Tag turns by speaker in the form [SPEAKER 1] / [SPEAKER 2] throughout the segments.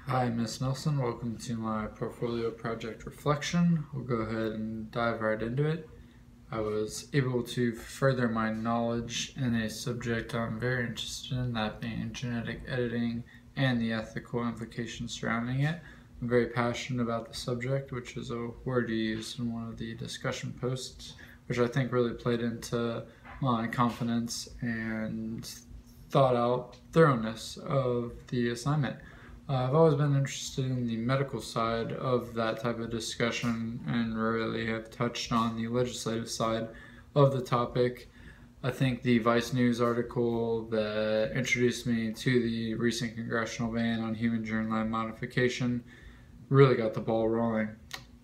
[SPEAKER 1] Hi, Miss Nelson. Welcome to my portfolio project reflection. We'll go ahead and dive right into it. I was able to further my knowledge in a subject I'm very interested in, that being genetic editing and the ethical implications surrounding it. I'm very passionate about the subject, which is a word you used in one of the discussion posts, which I think really played into my confidence and thought out thoroughness of the assignment. I've always been interested in the medical side of that type of discussion and rarely have touched on the legislative side of the topic. I think the Vice News article that introduced me to the recent congressional ban on human germline modification really got the ball rolling.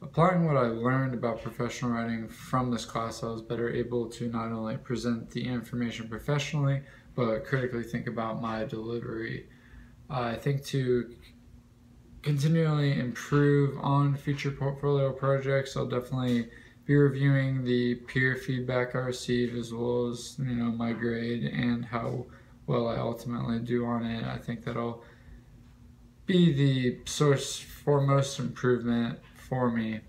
[SPEAKER 1] Applying what I learned about professional writing from this class, I was better able to not only present the information professionally, but critically think about my delivery. I think to continually improve on future portfolio projects, I'll definitely be reviewing the peer feedback I receive as well as my grade and how well I ultimately do on it. I think that'll be the source for most improvement for me.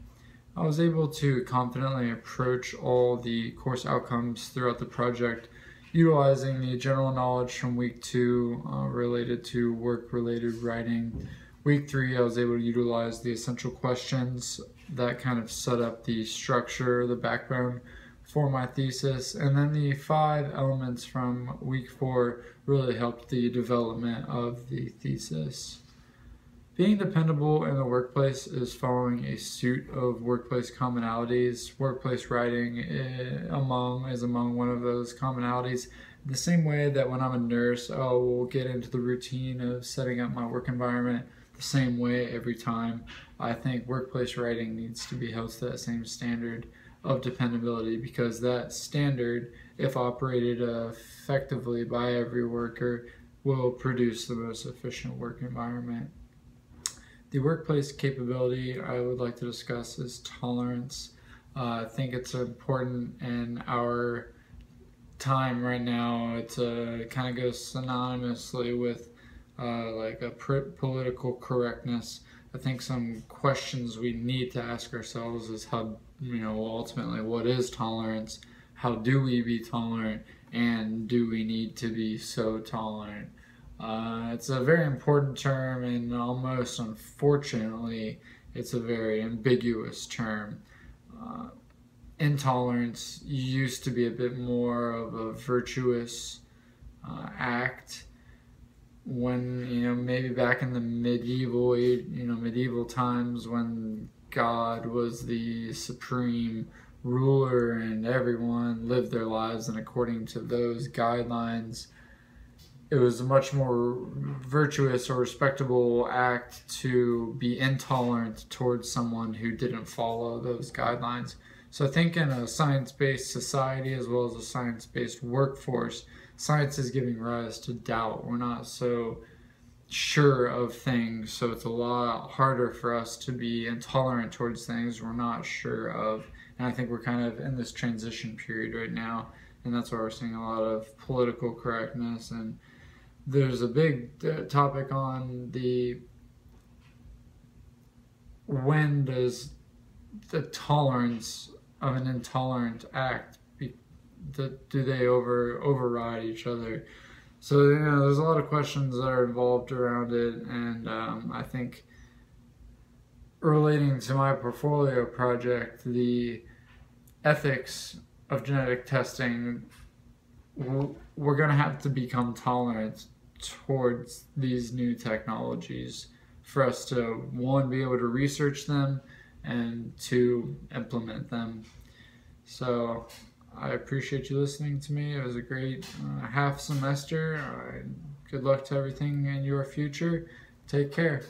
[SPEAKER 1] I was able to confidently approach all the course outcomes throughout the project utilizing the general knowledge from week 2 related to work-related writing. Week 3, I was able to utilize the essential questions that kind of set up the structure, the backbone for my thesis. And then the 5 elements from week 4 really helped the development of the thesis. Being dependable in the workplace is following a suit of workplace commonalities. Workplace writing is among one of those commonalities. The same way that when I'm a nurse, I will get into the routine of setting up my work environment the same way every time. I think workplace writing needs to be held to that same standard of dependability, because that standard, if operated effectively by every worker, will produce the most efficient work environment. The workplace capability I would like to discuss is tolerance. I think it's important in our time right now. It kind of goes synonymously with like a political correctness. I think some questions we need to ask ourselves is how, ultimately, what is tolerance? How do we be tolerant? And do we need to be so tolerant? It's a very important term, and almost unfortunately, it's a very ambiguous term. Intolerance used to be a bit more of a virtuous act when, maybe back in the medieval times, when God was the supreme ruler and everyone lived their lives and according to those guidelines. It was a much more virtuous or respectable act to be intolerant towards someone who didn't follow those guidelines. So I think in a science-based society as well as a science-based workforce, science is giving rise to doubt. We're not so sure of things, so it's a lot harder for us to be intolerant towards things we're not sure of. And I think we're kind of in this transition period right now, and that's why we're seeing a lot of political correctness. And there's a big topic on when does the tolerance of an intolerant act do they override each other? So there's a lot of questions that are involved around it, and I think relating to my portfolio project, the ethics of genetic testing, we're going to have to become tolerant towards these new technologies for us to, 1, be able to research them, and 2, implement them. So I appreciate you listening to me. It was a great half semester. Good luck to everything in your future. Take care.